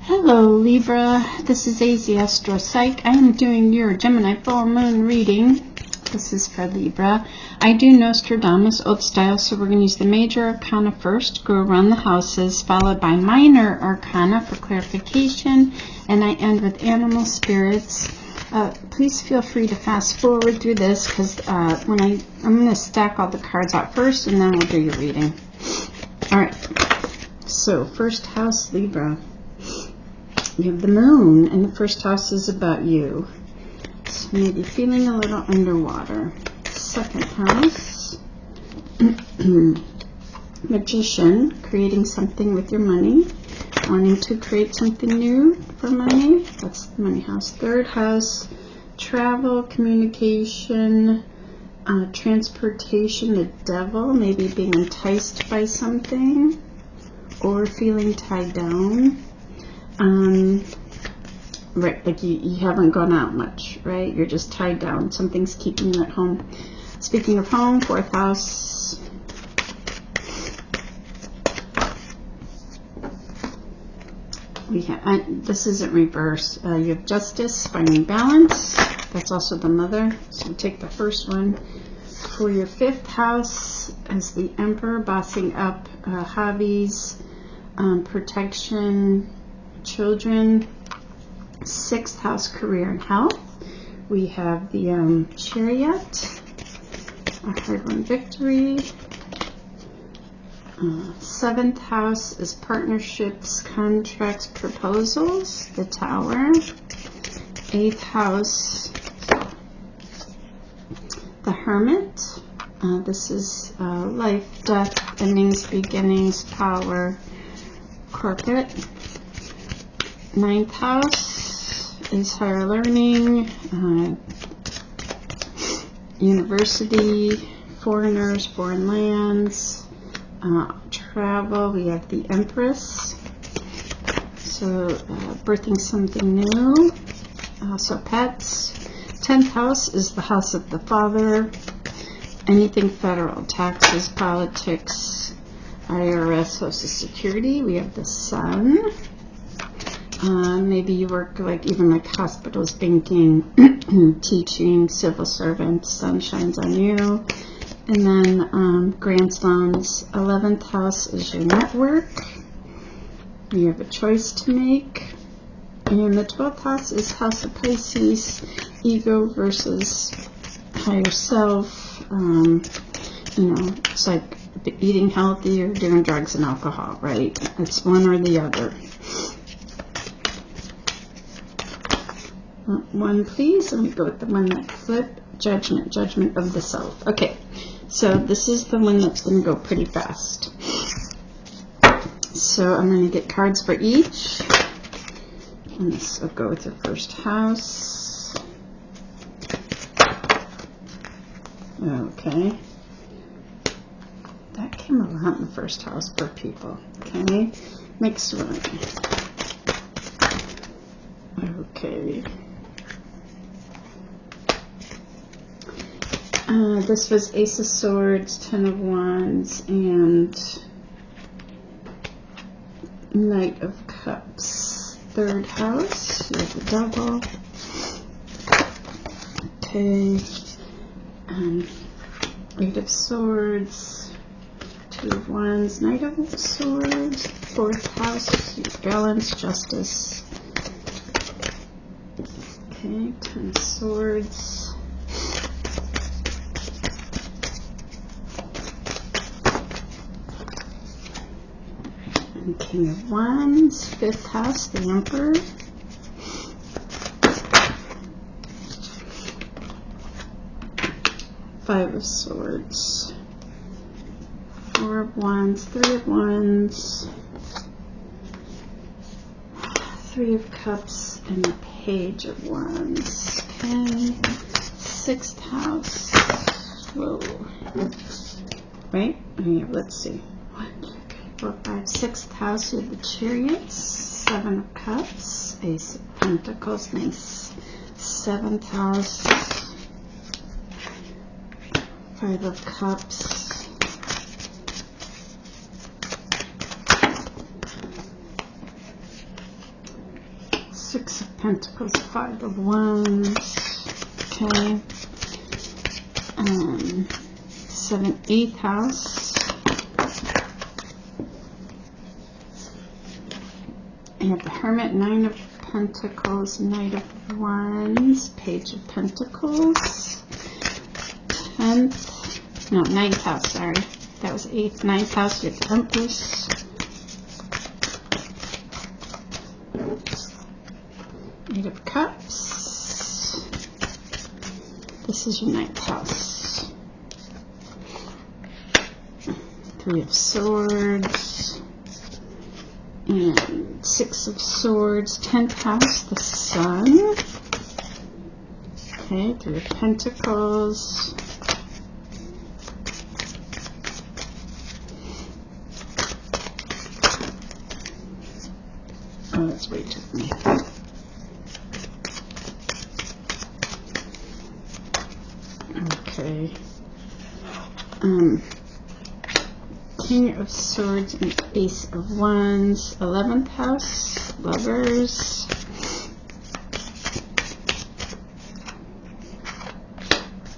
Hello Libra, this is AZastropsych. I am doing your Gemini full moon reading. This is for Libra. I do Nostradamus old style, so we're going to use the Major Arcana first, go around the houses, followed by Minor Arcana for clarification, and I end with animal spirits. Please feel free to fast forward through this because I'm going to stack all the cards out first and then we'll do your reading. Alright, so first house Libra. You have the moon, and the first house is about you. So maybe feeling a little underwater. Second house, magician, creating something with your money, wanting to create something new for money. That's the money house. Third house, travel, communication, transportation, the devil, maybe being enticed by something or feeling tied down. Right, like you haven't gone out much, right? You're just tied down. Something's keeping you at home. Speaking of home, fourth house. We have, this isn't reverse. You have justice, finding balance. That's also the mother. So take the first one. For your fifth house as the emperor, bossing up, hobbies, protection, children. Sixth house, career and health. We have the chariot, a hard-won victory. Seventh house is partnerships, contracts, proposals, the tower. Eighth house, the hermit. This is life, death, endings, beginnings, power, corporate. Ninth house is higher learning, university, foreigners, foreign lands, travel. We have the Empress, so birthing something new. Also pets. 10th house is the house of the father, anything federal, taxes, politics, IRS, Social Security. We have the Sun. Maybe you work like hospitals, banking, teaching, civil servants, sun shines on you. And then grandsons. 11th house is your network. You have a choice to make. And the 12th house is House of Pisces, ego versus higher self. It's like eating healthy or doing drugs and alcohol, right? It's one or the other. One, please. Let me go with the one that flipped. Judgment of the self. Okay, so this is the one that's going to go pretty fast. So I'm going to get cards for each. And this will go with your first house. Okay. That came a lot in the first house for people. Okay. Next one. Okay. This was Ace of Swords, Ten of Wands, and Knight of Cups. Third house, you have the Devil. Okay. Eight of Swords, Two of Wands, Knight of Swords. Fourth house, you have Balance, Justice. Okay, Ten of Swords. And King of Wands. Fifth house, the Emperor. Five of Swords. Four of Wands. Three of Wands. Three of Cups and the Page of Wands. Okay. Sixth house. Whoa. Right? Okay, let's see. 1, 2, 3, 4, 5. Sixth house, you have the Chariots. Seven of Cups. Ace of Pentacles. Nice. Seventh house. Five of Cups. Six of Pentacles, Five of Wands. Okay. 7, 8th house. You have the Hermit, 9 of Pentacles, Knight of Wands, Page of Pentacles, 10th, no, 9th house, sorry. That was 8th, 9th house, you have the Empress. Eight of Cups. This is your 9th house. 3 of Swords. And 6 of Swords. 10th house, the Sun. Okay, 3 of Pentacles. Oh, that's way too many. Okay. King of Swords and Ace of Wands. 11th house, Lovers.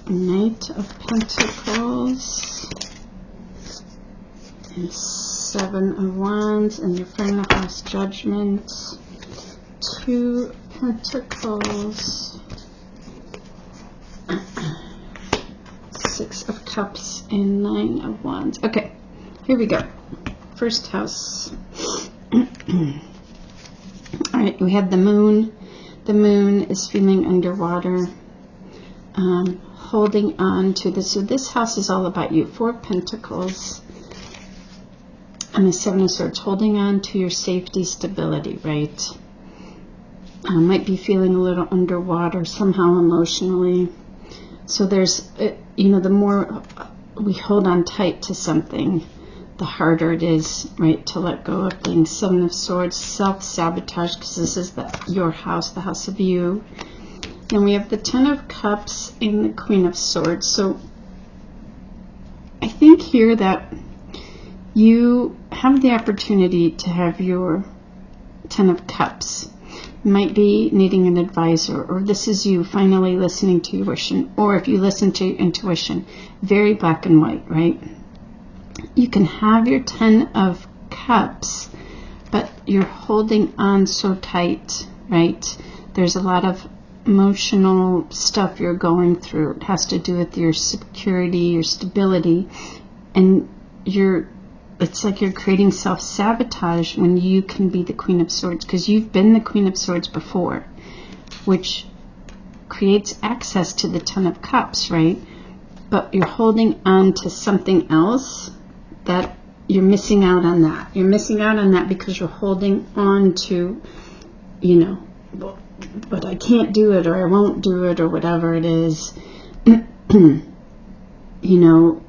Knight of Pentacles. And 7 of Wands. And your final house, Judgment. 2 Pentacles. 6 of Cups and 9 of Wands. Okay, here we go. First house. Alright, we have the Moon. The Moon is feeling underwater, holding on to this. So this house is all about you. 4 Pentacles and the 7 of Swords, holding on to your safety, stability, right? Might be feeling a little underwater somehow emotionally. So there's, you know, the more we hold on tight to something, the harder it is, right, to let go of things. 7 of Swords, self-sabotage, because this is your house, the house of you. Then we have the 10 of Cups and the Queen of Swords. So I think here that you have the opportunity to have your 10 of Cups. Might be needing an advisor, or this is you finally listening to your intuition, or if you listen to your intuition, very black and white, right? You can have your 10 of Cups, but you're holding on so tight, right? There's a lot of emotional stuff you're going through. It has to do with your security, your stability, and it's like you're creating self-sabotage when you can be the Queen of Swords, because you've been the Queen of Swords before, which creates access to the 10 of Cups, right? But you're holding on to something else that you're missing out on that. You're missing out on that because you're holding on to, you know, but I can't do it, or I won't do it, or whatever it is. You know,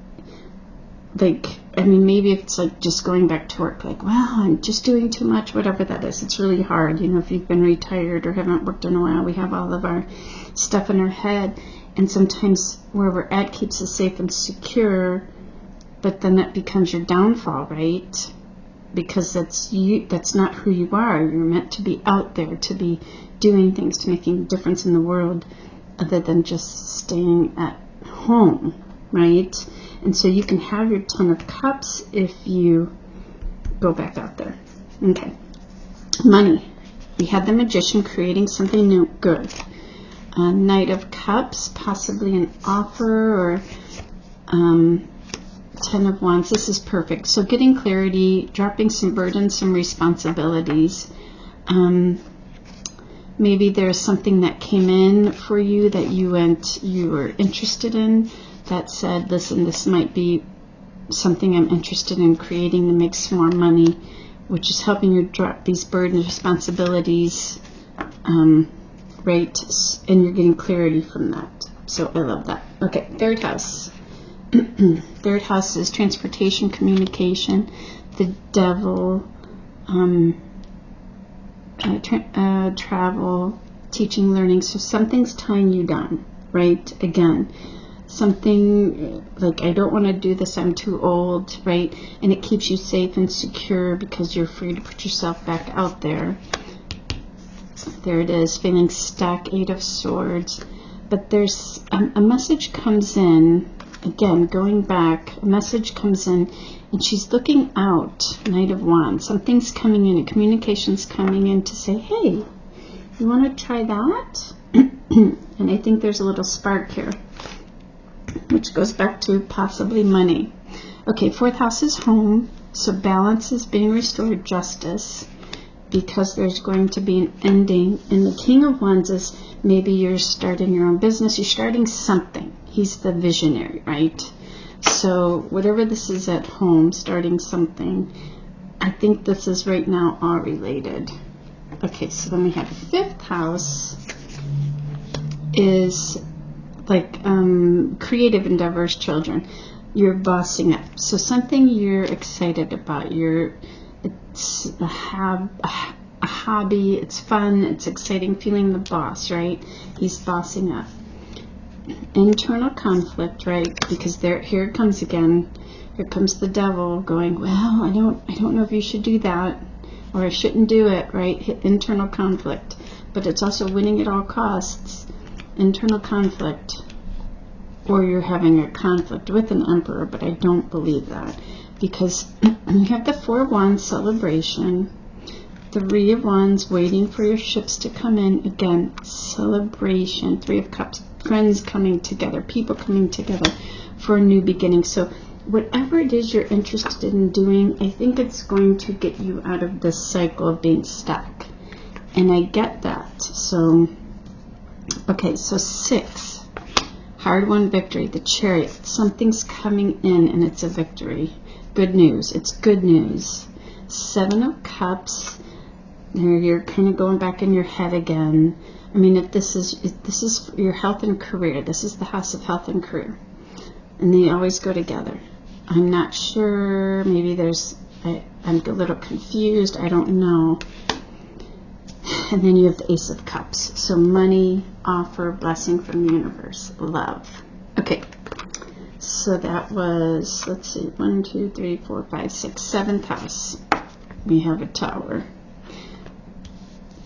like, I mean, maybe it's like just going back to work, like, well, I'm just doing too much, whatever that is. It's really hard. You know, if you've been retired or haven't worked in a while, we have all of our stuff in our head. And sometimes where we're at keeps us safe and secure, but then that becomes your downfall, right? Because that's not who you are. You're meant to be out there, to be doing things, to making a difference in the world, other than just staying at home, right? And so you can have your 10 of Cups if you go back out there. Okay. Money. We had the Magician creating something new. Good. Knight of Cups, possibly an offer, or 10 of Wands. This is perfect. So getting clarity, dropping some burdens, some responsibilities. Maybe there's something that came in for you that you were interested in, that said, listen, this might be something I'm interested in creating that makes more money, which is helping you drop these burdens, responsibilities, right? And you're getting clarity from that. So I love that. Okay, third house. Third house is transportation, communication, the Devil, travel, teaching, learning. So something's tying you down, right? Again, something like, I don't want to do this, I'm too old, right? And it keeps you safe and secure because you're free to put yourself back out there. There it is, feeling stuck, 8 of Swords. But there's a message comes in, again, going back, a message comes in, and she's looking out, Knight of Wands. Something's coming in, a communication's coming in to say, hey, you want to try that? And I think there's a little spark here, which goes back to possibly money. Okay, 4th house is home, so balance is being restored, justice, because there's going to be an ending. And the King of Wands is maybe you're starting your own business, you're starting something. He's the visionary, right? So whatever this is at home, starting something, I think this is right now all related. Okay, so then we have 5th house is like creative endeavors, children. You're bossing up. So something you're excited about. It's a hobby. It's fun. It's exciting. Feeling the boss, right? He's bossing up. Internal conflict, right? Because here it comes again. Here comes the devil going, well, I don't know if you should do that, or I shouldn't do it, right? Internal conflict. But it's also winning at all costs. Internal conflict. Or you're having a conflict with an emperor, but I don't believe that. Because you have the 4 of Wands, celebration. 3 of Wands, waiting for your ships to come in. Again, celebration. 3 of Cups, friends coming together, people coming together for a new beginning. So whatever it is you're interested in doing, I think it's going to get you out of this cycle of being stuck. And I get that. So, okay, so 6. Hard-won victory, the Chariot. Something's coming in and it's a victory. Good news. It's good news. 7 of Cups. You're kind of going back in your head again. I mean, if this is your health and career. This is the house of health and career. And they always go together. I'm not sure. Maybe I'm a little confused. I don't know. And then you have the Ace of Cups. So money, offer, blessing from the universe, love. Okay. So that was, let's see, 1, 2, 3, 4, 5, 6, 7th house. We have a Tower.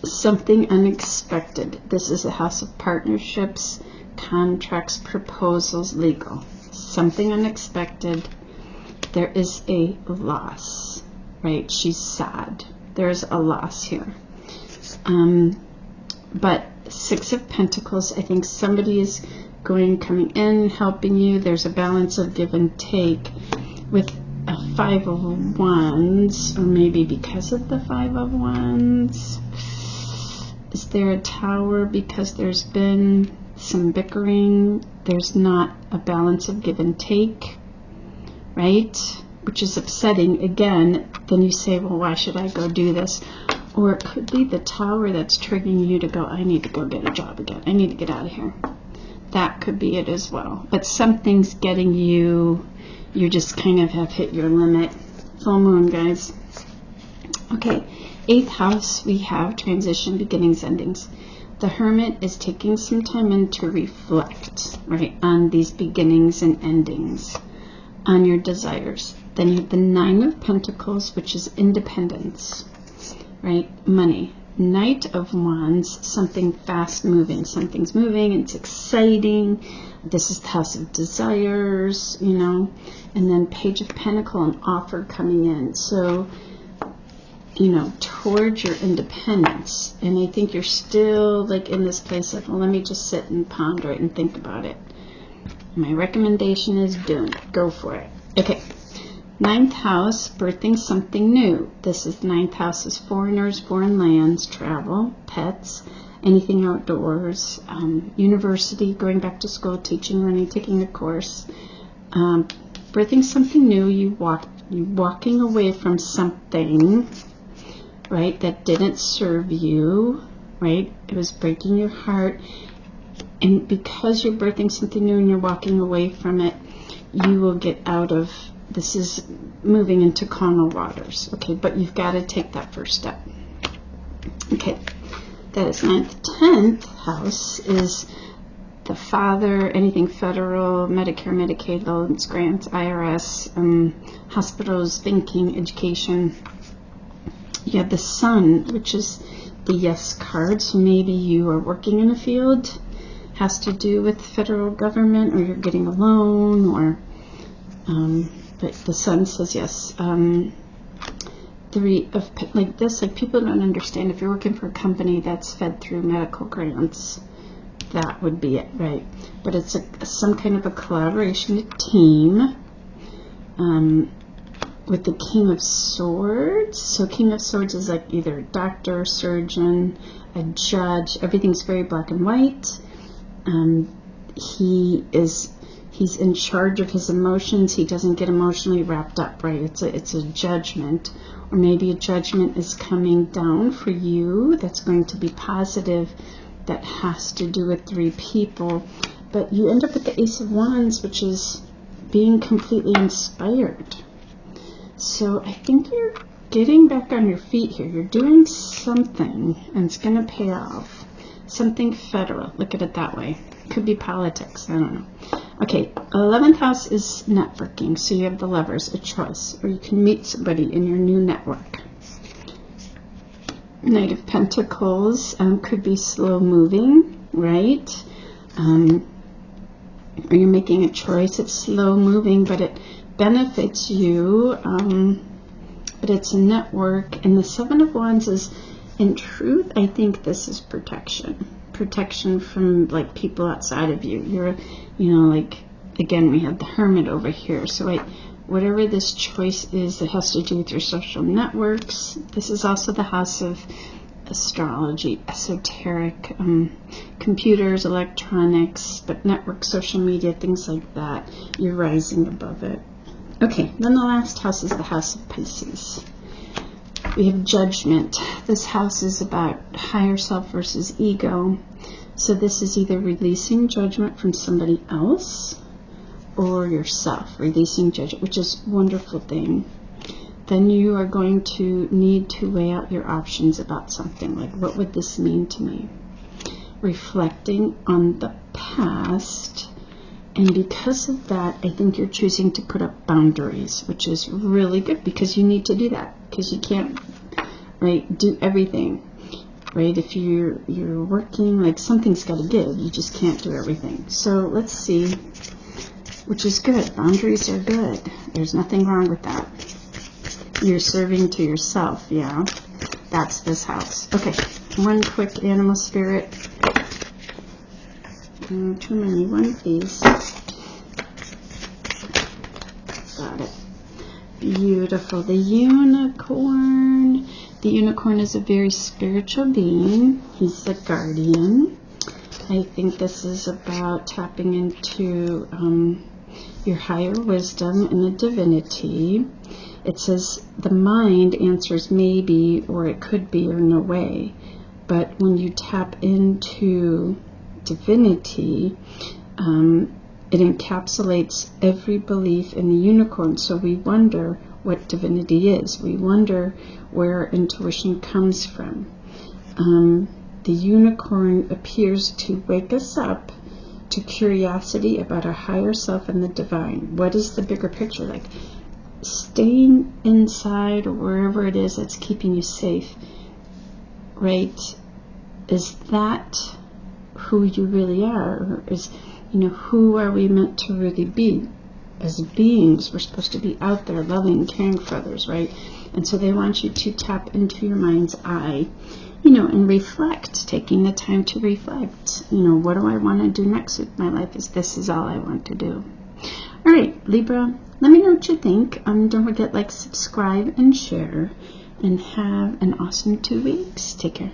Something unexpected. This is a house of partnerships, contracts, proposals, legal. Something unexpected. There is a loss, right? She's sad. There's a loss here. But 6 of Pentacles, I think somebody is coming in, helping you. There's a balance of give and take with a 5 of Wands, or maybe because of the 5 of Wands. Is there a Tower because there's been some bickering? There's not a balance of give and take, right? Which is upsetting. Again, then you say, well, why should I go do this? Or it could be the Tower that's triggering you to go, I need to go get a job again. I need to get out of here. That could be it as well. But something's getting you, you just kind of have hit your limit. Full moon, guys. Okay, 8th house, we have transition, beginnings, endings. The Hermit is taking some time in to reflect, right, on these beginnings and endings, on your desires. Then you have the 9 of Pentacles, which is independence. Right, money. Knight of Wands, something fast moving. Something's moving, it's exciting. This is the house of desires, you know. And then Page of Pentacle, an offer coming in. So, you know, towards your independence. And I think you're still like in this place of, well, let me just sit and ponder it and think about it. My recommendation is do it. Go for it. Okay. 9th house, birthing something new. This is the 9th house, is foreigners, foreign lands, travel, pets, anything outdoors, university, going back to school, teaching, learning, taking a course, birthing something new. You walking away from something, right, that didn't serve you, right? It was breaking your heart, and because you're birthing something new and you're walking away from it, you will get out of. This is moving into calmer waters, okay? But you've got to take that first step. Okay, that is 9th. 10th house is the father, anything federal, Medicare, Medicaid, loans, grants, IRS, hospitals, banking, education. you have the Sun, which is the yes card. So maybe you are working in a field, has to do with federal government, or you're getting a loan, or but the Sun says yes. Three of like this, like people don't understand. If you're working for a company that's fed through medical grants, that would be it, right? But it's some kind of a collaboration, a team. With the King of Swords. So King of Swords is like either a doctor, surgeon, a judge. Everything's very black and white. He's in charge of his emotions. He doesn't get emotionally wrapped up, right? It's a judgment, or maybe a judgment is coming down for you that's going to be positive, that has to do with 3 people. But you end up with the Ace of Wands, which is being completely inspired. So I think you're getting back on your feet here. You're doing something, and it's going to pay off. Something federal. Look at it that way. Could be politics. I don't know. Okay, 11th house is networking. So you have the Lovers, a choice, or you can meet somebody in your new network. Knight of Pentacles could be slow moving, right? Or you're making a choice. It's slow moving, but it benefits you, but it's a network. And the 7 of Wands is, in truth, I think this is protection from like people outside of you. You're, like, again, we have the Hermit over here. So whatever this choice is that has to do with your social networks. This is also the house of astrology, esoteric, computers, electronics, but network, social media, things like that. You're rising above it. Okay, then the last house is the house of Pisces. We have Judgment. This house is about higher self versus ego. So this is either releasing judgment from somebody else or yourself, releasing judgment, which is a wonderful thing. Then you are going to need to weigh out your options about something. Like, what would this mean to me? Reflecting on the past. And because of that, I think you're choosing to put up boundaries, which is really good, because you need to do that, because you can't, right, do everything, right? If you're working, like, something's got to give. You just can't do everything. So let's see, which is good. Boundaries are good. There's nothing wrong with that. You're serving to yourself, yeah. That's this house. Okay, one quick animal spirit. Too many. One, please. Got it. Beautiful. The unicorn. The unicorn is a very spiritual being. He's the guardian. I think this is about tapping into your higher wisdom and the divinity. It says the mind answers maybe, or it could be, or no way. But when you tap into divinity, it encapsulates every belief in the unicorn. So we wonder what divinity is. We wonder where intuition comes from. The unicorn appears to wake us up to curiosity about our higher self and the divine. What is the bigger picture? Like, staying inside, or wherever it is that's keeping you safe, right? Is that who you really are? Or is, who are we meant to really be? As beings, we're supposed to be out there loving, caring for others, right? And so they want you to tap into your mind's eye, and reflect, taking the time to reflect. What do I want to do next with my life? This is all I want to do. All right, Libra, let me know what you think. Don't forget, like, subscribe, and share, and have an awesome 2 weeks. Take care.